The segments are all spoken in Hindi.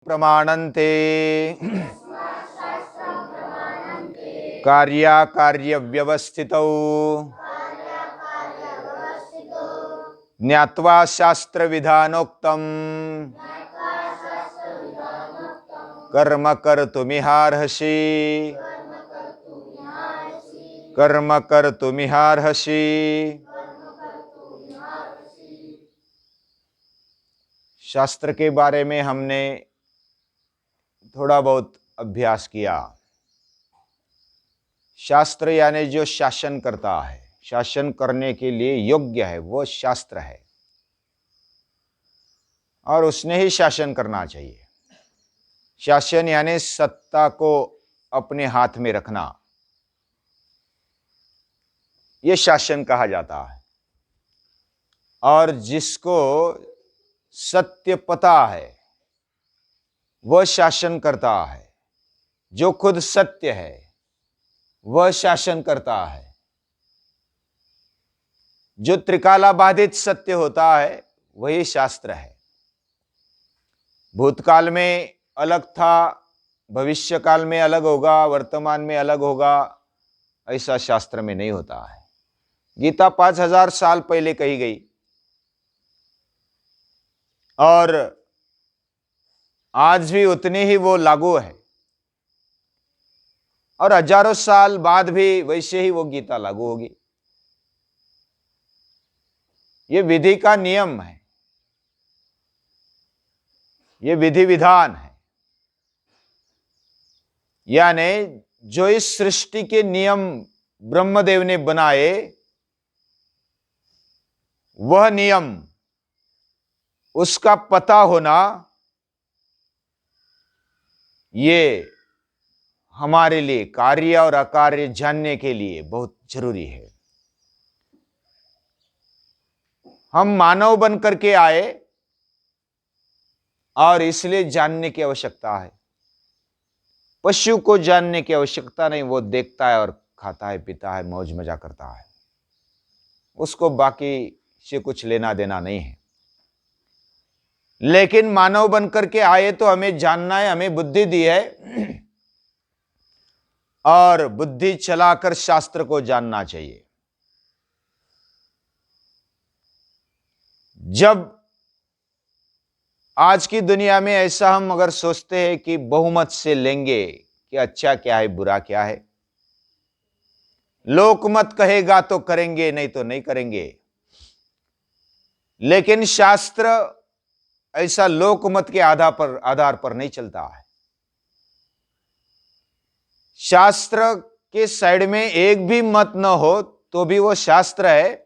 प्रमाणन्ते कार्याकार्य व्यवस्थितौ ज्ञात्वा शास्त्र विधानोक्तम कर्म कर्तुमिहार्हसि कर्म कर्तुमिहार्हसि। शास्त्र के बारे में हमने थोड़ा बहुत अभ्यास किया। शास्त्र यानी जो शासन करता है, शासन करने के लिए योग्य है, वो शास्त्र है और उसने ही शासन करना चाहिए। शासन यानी सत्ता को अपने हाथ में रखना, ये शासन कहा जाता है। और जिसको सत्य पता है वह शासन करता है। जो खुद सत्य है वह शासन करता है। जो त्रिकाला बाधित सत्य होता है वही शास्त्र है। भूतकाल में अलग था, भविष्य काल में अलग होगा, वर्तमान में अलग होगा, ऐसा शास्त्र में नहीं होता है। गीता 5000 साल पहले कही गई और आज भी उतनी ही वो लागू है और हजारों साल बाद भी वैसे ही वो गीता लागू होगी। ये विधि का नियम है, ये विधि विधान है। यानी जो इस सृष्टि के नियम ब्रह्मदेव ने बनाए, वह नियम, उसका पता होना, ये हमारे लिए कार्य और अकार्य जानने के लिए बहुत जरूरी है। हम मानव बन करके आए और इसलिए जानने की आवश्यकता है। पशु को जानने की आवश्यकता नहीं, वो देखता है और खाता है, पीता है, मौज मजा करता है, उसको बाकी से कुछ लेना देना नहीं है। लेकिन मानव बन करके आए तो हमें जानना है, हमें बुद्धि दी है और बुद्धि चलाकर शास्त्र को जानना चाहिए। जब आज की दुनिया में ऐसा हम अगर सोचते हैं कि बहुमत से लेंगे कि अच्छा क्या है, बुरा क्या है, लोकमत कहेगा तो करेंगे, नहीं तो नहीं करेंगे। लेकिन शास्त्र ऐसा लोकमत के आधार पर नहीं चलता है। शास्त्र के साइड में एक भी मत न हो तो भी वो शास्त्र है।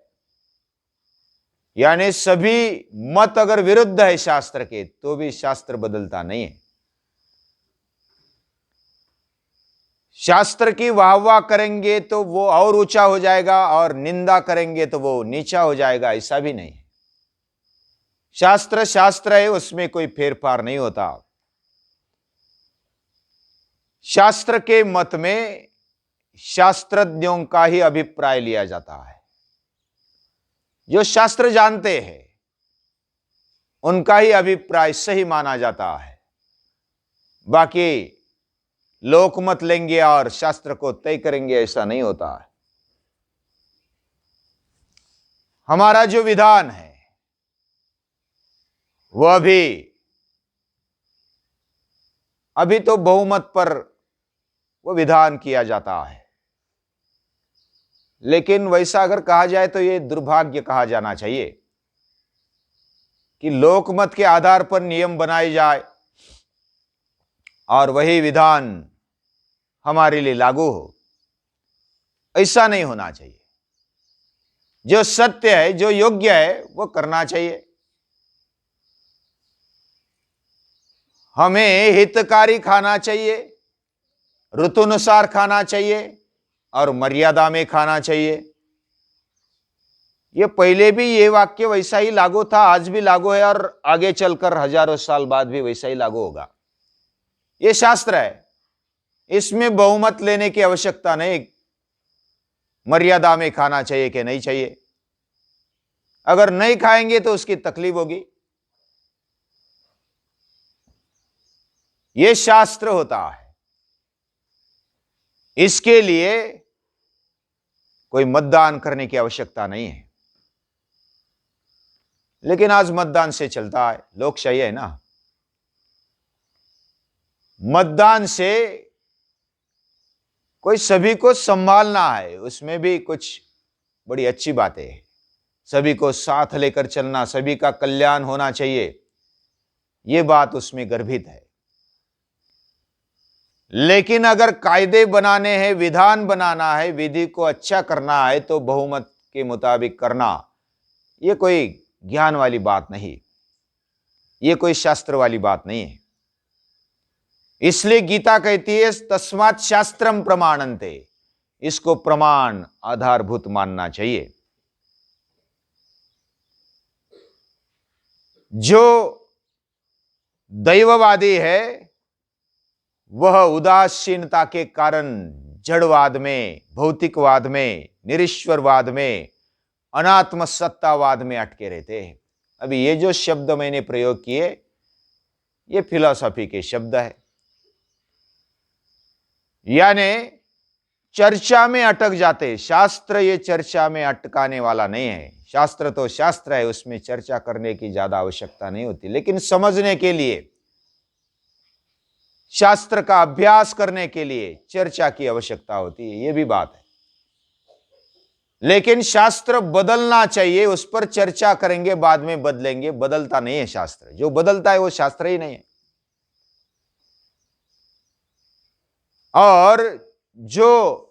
यानी सभी मत अगर विरुद्ध है शास्त्र के तो भी शास्त्र बदलता नहीं है। शास्त्र की वाहवाह करेंगे तो वो और ऊंचा हो जाएगा और निंदा करेंगे तो वो नीचा हो जाएगा, ऐसा भी नहीं है। शास्त्र शास्त्र है, उसमें कोई फेरफार नहीं होता। शास्त्र के मत में शास्त्रज्ञों का ही अभिप्राय लिया जाता है। जो शास्त्र जानते हैं उनका ही अभिप्राय सही माना जाता है। बाकी लोकमत लेंगे और शास्त्र को तय करेंगे, ऐसा नहीं होता है। हमारा जो विधान है वह भी अभी तो बहुमत पर वो विधान किया जाता है। लेकिन वैसा अगर कहा जाए तो ये दुर्भाग्य कहा जाना चाहिए कि लोकमत के आधार पर नियम बनाए जाए और वही विधान हमारे लिए लागू हो। ऐसा नहीं होना चाहिए। जो सत्य है, जो योग्य है, वो करना चाहिए। हमें हितकारी खाना चाहिए, ऋतुनुसार खाना चाहिए और मर्यादा में खाना चाहिए। ये पहले भी ये वाक्य वैसा ही लागू था, आज भी लागू है और आगे चलकर हजारों साल बाद भी वैसा ही लागू होगा। ये शास्त्र है, इसमें बहुमत लेने की आवश्यकता नहीं। मर्यादा में खाना चाहिए कि नहीं चाहिए, अगर नहीं खाएंगे तो उसकी तकलीफ होगी। यह शास्त्र होता है। इसके लिए कोई मतदान करने की आवश्यकता नहीं है। लेकिन आज मतदान से चलता है, लोकशाही है ना। मतदान से कोई सभी को संभालना है, उसमें भी कुछ बड़ी अच्छी बातें हैं। सभी को साथ लेकर चलना, सभी का कल्याण होना चाहिए, यह बात उसमें गर्भित है। लेकिन अगर कायदे बनाने हैं, विधान बनाना है, विधि को अच्छा करना है, तो बहुमत के मुताबिक करना, यह कोई ज्ञान वाली बात नहीं, यह कोई शास्त्र वाली बात नहीं है। इसलिए गीता कहती है तस्मात् शास्त्रम प्रमाणन्ते, इसको प्रमाण आधारभूत मानना चाहिए। जो दैववादी है वह उदासीनता के कारण जड़वाद में, भौतिकवाद में, निरीश्वरवाद में, अनात्म सत्तावाद में अटके रहते हैं। अभी ये जो शब्द मैंने प्रयोग किए, ये फिलॉसफी के शब्द है, यानी चर्चा में अटक जाते। शास्त्र ये चर्चा में अटकाने वाला नहीं है। शास्त्र तो शास्त्र है, उसमें चर्चा करने की ज्यादा आवश्यकता नहीं होती। लेकिन समझने के लिए, शास्त्र का अभ्यास करने के लिए चर्चा की आवश्यकता होती है, यह भी बात है। लेकिन शास्त्र बदलना चाहिए, उस पर चर्चा करेंगे, बाद में बदलेंगे। बदलता नहीं है शास्त्र, जो बदलता है वो शास्त्र ही नहीं है। और जो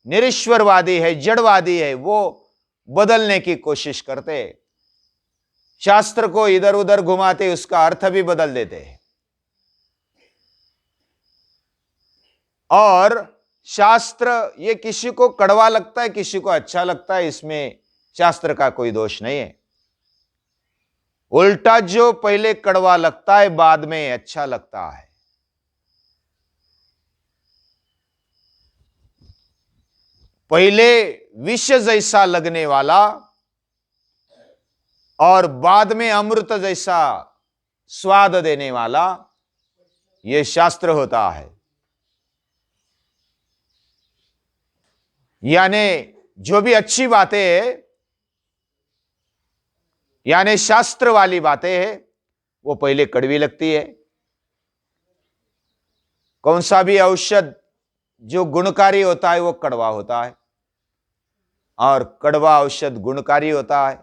निरीश्वरवादी है, जड़वादी है, वो बदलने की कोशिश करते, शास्त्र को इधर उधर घुमाते, उसका अर्थ भी बदल देते हैं। और शास्त्र ये किसी को कड़वा लगता है, किसी को अच्छा लगता है, इसमें शास्त्र का कोई दोष नहीं है। उल्टा जो पहले कड़वा लगता है, बाद में अच्छा लगता है। पहले विष जैसा लगने वाला और बाद में अमृत जैसा स्वाद देने वाला, यह शास्त्र होता है। यानी जो भी अच्छी बातें हैं, यानी शास्त्र वाली बातें हैं, वो पहले कड़वी लगती है। कौन सा भी औषध जो गुणकारी होता है वो कड़वा होता है, और कड़वा औषध गुणकारी होता है,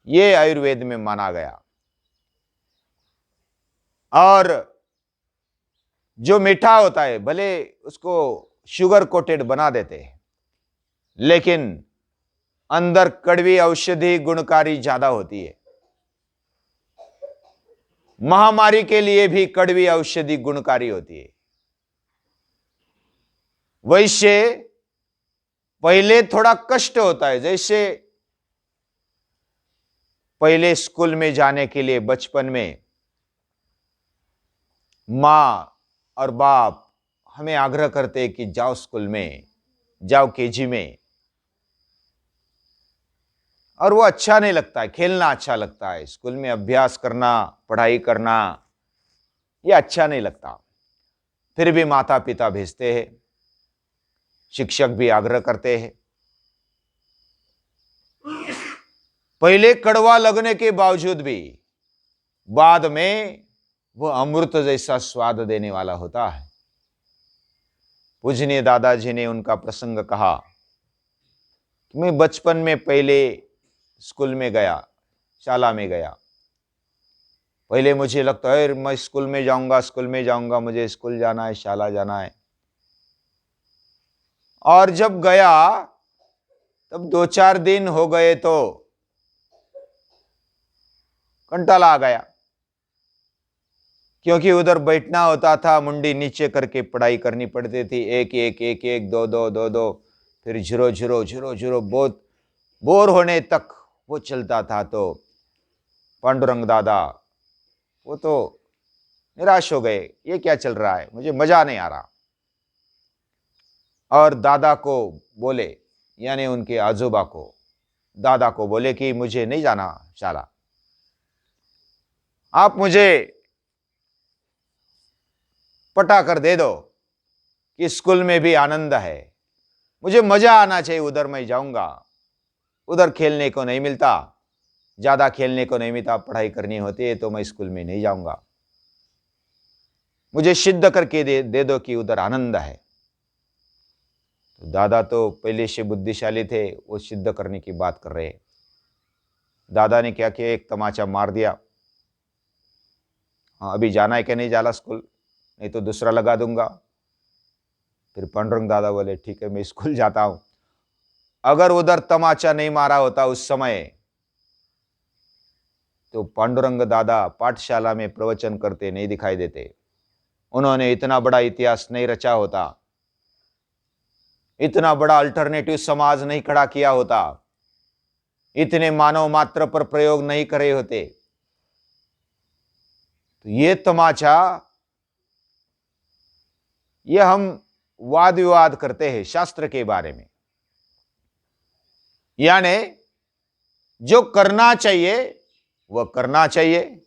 ये आयुर्वेद में माना गया। और जो मीठा होता है, भले उसको शुगर कोटेड बना देते हैं, लेकिन अंदर कड़वी औषधि गुणकारी ज्यादा होती है। महामारी के लिए भी कड़वी औषधि गुणकारी होती है। वैसे पहले थोड़ा कष्ट होता है। जैसे पहले स्कूल में जाने के लिए बचपन में मां और बाप हमें आग्रह करते कि जाओ स्कूल में, जाओ केजी में, और वो अच्छा नहीं लगता है। खेलना अच्छा लगता है, स्कूल में अभ्यास करना, पढ़ाई करना, ये अच्छा नहीं लगता। फिर भी माता पिता भेजते हैं, शिक्षक भी आग्रह करते हैं। पहले कड़वा लगने के बावजूद भी बाद में वो अमृत जैसा स्वाद देने वाला होता है। पूजनीय दादाजी ने उनका प्रसंग कहा कि मैं बचपन में पहले स्कूल में गया, शाला में गया। पहले मुझे लगता है मैं स्कूल में जाऊंगा, स्कूल में जाऊंगा, मुझे स्कूल जाना है, शाला जाना है। और जब गया तब 2-4 दिन हो गए तो कंटाला आ गया, क्योंकि उधर बैठना होता था, मुंडी नीचे करके पढ़ाई करनी पड़ती थी। एक एक एक एक, दो दो दो दो, फिर 0 बहुत बोर होने तक वो चलता था। तो पांडुरंग दादा वो तो निराश हो गए, ये क्या चल रहा है, मुझे मजा नहीं आ रहा। और दादा को बोले, यानी उनके आजोबा को, दादा को बोले कि मुझे नहीं जाना शाला, आप मुझे पटा कर दे दो कि स्कूल में भी आनंद है, मुझे मजा आना चाहिए, उधर मैं जाऊंगा, उधर खेलने को नहीं मिलता, ज्यादा खेलने को नहीं मिलता, पढ़ाई करनी होती है तो मैं स्कूल में नहीं जाऊंगा, मुझे सिद्ध करके दे दो कि उधर आनंद है। तो दादा तो पहले से बुद्धिशाली थे, वो सिद्ध करने की बात कर रहे। दादा ने क्या किया, एक तमाचा मार दिया, हाँ अभी जाना है कि नहीं जाला स्कूल, नहीं तो दूसरा लगा दूंगा। फिर पांडुरंग दादा बोले ठीक है मैं स्कूल जाता हूं। अगर उधर तमाचा नहीं मारा होता उस समय तो पांडुरंग दादा पाठशाला में प्रवचन करते नहीं दिखाई देते, उन्होंने इतना बड़ा इतिहास नहीं रचा होता, इतना बड़ा अल्टरनेटिव समाज नहीं खड़ा किया होता, इतने मानव मात्र पर प्रयोग नहीं करे होते। तो ये तमाचा, ये हम वाद विवाद करते हैं शास्त्र के बारे में, यानी जो करना चाहिए वह करना चाहिए,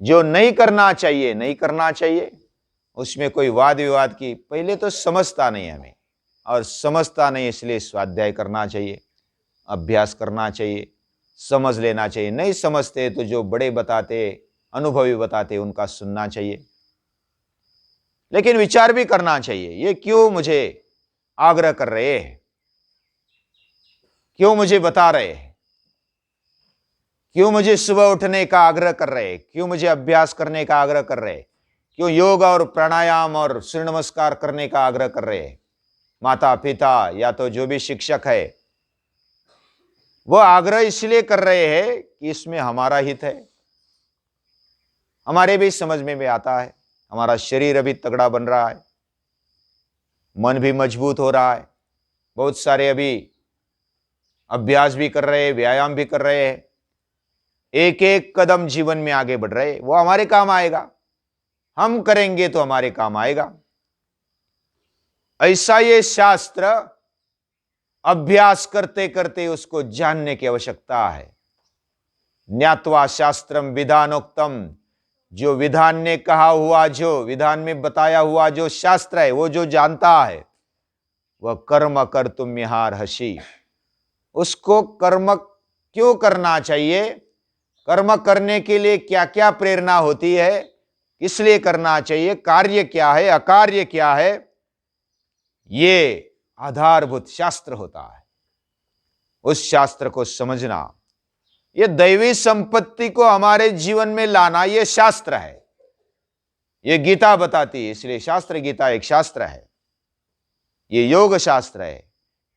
जो नहीं करना चाहिए नहीं करना चाहिए, उसमें कोई वाद विवाद की पहले तो समझता नहीं हमें, और समझता नहीं इसलिए स्वाध्याय करना चाहिए, अभ्यास करना चाहिए, समझ लेना चाहिए। नहीं समझते तो जो बड़े बताते, अनुभवी बताते, उनका सुनना चाहिए, लेकिन विचार भी करना चाहिए। ये क्यों मुझे आग्रह कर रहे हैं, क्यों मुझे बता रहे हैं, क्यों मुझे सुबह उठने का आग्रह कर रहे हैं, क्यों मुझे अभ्यास करने का आग्रह कर रहे हैं, क्यों योग और प्राणायाम और सूर्य नमस्कार करने का आग्रह कर रहे हैं। माता पिता या तो जो भी शिक्षक है वह आग्रह इसलिए कर रहे हैं कि इसमें हमारा हित है, हमारे भी समझ में आता है, हमारा शरीर अभी तगड़ा बन रहा है, मन भी मजबूत हो रहा है, बहुत सारे अभी अभ्यास भी कर रहे हैं, व्यायाम भी कर रहे हैं, एक एक कदम जीवन में आगे बढ़ रहे, वो हमारे काम आएगा, हम करेंगे तो हमारे काम आएगा। ऐसा ये शास्त्र अभ्यास करते करते उसको जानने की आवश्यकता है। ज्ञात्वा शास्त्रम विधानोक्तम, जो विधान ने कहा हुआ, जो विधान में बताया हुआ जो शास्त्र है, वो जो जानता है वह कर्म कर तुम यहाँ हसी। उसको कर्म क्यों करना चाहिए, कर्म करने के लिए क्या क्या प्रेरणा होती है, किस लिए करना चाहिए, कार्य क्या है, अकार्य क्या है, ये आधारभूत शास्त्र होता है। उस शास्त्र को समझना, ये दैवी संपत्ति को हमारे जीवन में लाना, ये शास्त्र है। ये गीता बताती है, इसलिए शास्त्र गीता एक शास्त्र है। ये योग शास्त्र है,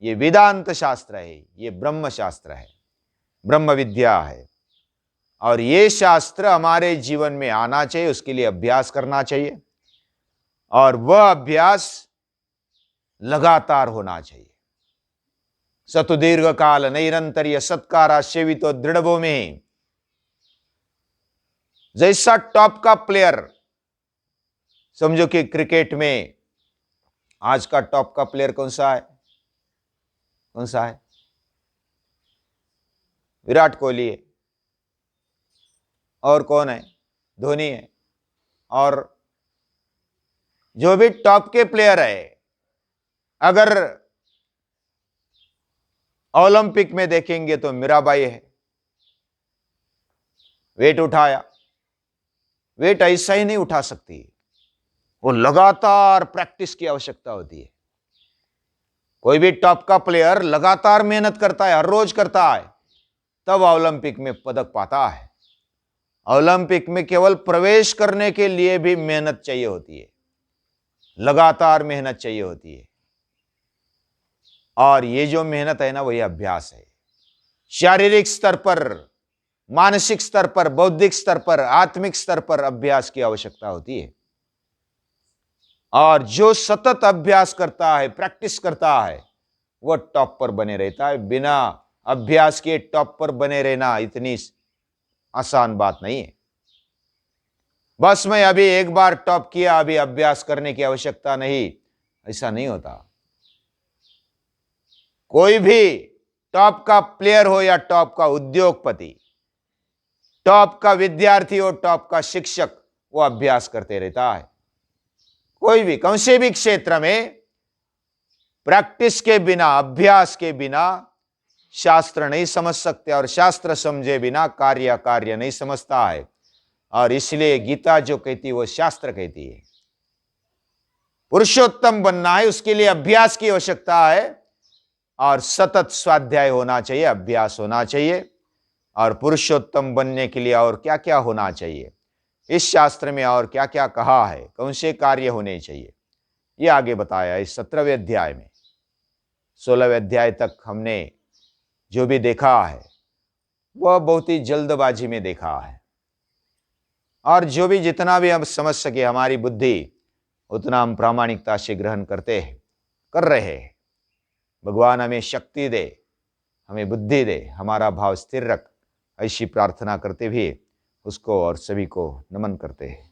ये वेदांत शास्त्र है, ये ब्रह्म शास्त्र है, ब्रह्म विद्या है। और ये शास्त्र हमारे जीवन में आना चाहिए, उसके लिए अभ्यास करना चाहिए, और वह अभ्यास लगातार होना चाहिए। सतु दीर्घ काल नैरंतर्य सत्कारा सेवितो दृढ़ में। जैसा टॉप का प्लेयर, समझो कि क्रिकेट में आज का टॉप का प्लेयर कौन सा है, कौन सा है? विराट कोहली है, और कौन है? धोनी है। और जो भी टॉप के प्लेयर है, अगर ओलंपिक में देखेंगे तो मीराबाई है, वेट उठाया, वेट ऐसा ही नहीं उठा सकती, वो लगातार प्रैक्टिस की आवश्यकता होती है। कोई भी टॉप का प्लेयर लगातार मेहनत करता है, हर रोज करता है, तब ओलंपिक में पदक पाता है। ओलंपिक में केवल प्रवेश करने के लिए भी मेहनत चाहिए होती है, लगातार मेहनत चाहिए होती है। और ये जो मेहनत है ना, वही अभ्यास है। शारीरिक स्तर पर, मानसिक स्तर पर, बौद्धिक स्तर पर, आत्मिक स्तर पर अभ्यास की आवश्यकता होती है। और जो सतत अभ्यास करता है, प्रैक्टिस करता है, वह टॉप पर बने रहता है। बिना अभ्यास के टॉप पर बने रहना इतनी आसान बात नहीं है। बस मैं अभी एक बार टॉप किया, अभी अभ्यास करने की आवश्यकता नहीं, ऐसा नहीं होता। कोई भी टॉप का प्लेयर हो या टॉप का उद्योगपति, टॉप का विद्यार्थी हो, टॉप का शिक्षक, वो अभ्यास करते रहता है। कोई भी कौन से भी क्षेत्र में प्रैक्टिस के बिना, अभ्यास के बिना शास्त्र नहीं समझ सकते, और शास्त्र समझे बिना कार्य नहीं समझता है। और इसलिए गीता जो कहती है वो शास्त्र कहती है। पुरुषोत्तम बनना है, उसके लिए अभ्यास की आवश्यकता है, और सतत स्वाध्याय होना चाहिए, अभ्यास होना चाहिए। और पुरुषोत्तम बनने के लिए और क्या क्या होना चाहिए, इस शास्त्र में और क्या क्या कहा है, कौन से कार्य होने चाहिए, ये आगे बताया इस 17वें अध्याय में। 16वें अध्याय तक हमने जो भी देखा है वह बहुत ही जल्दबाजी में देखा है, और जो भी जितना भी हम समझ सके हमारी बुद्धि उतना हम प्रामाणिकता से ग्रहण करते हैं, कर रहे हैं। भगवान हमें शक्ति दे, हमें बुद्धि दे, हमारा भाव स्थिर रख, ऐसी प्रार्थना करते हुए उसको और सभी को नमन करते हैं।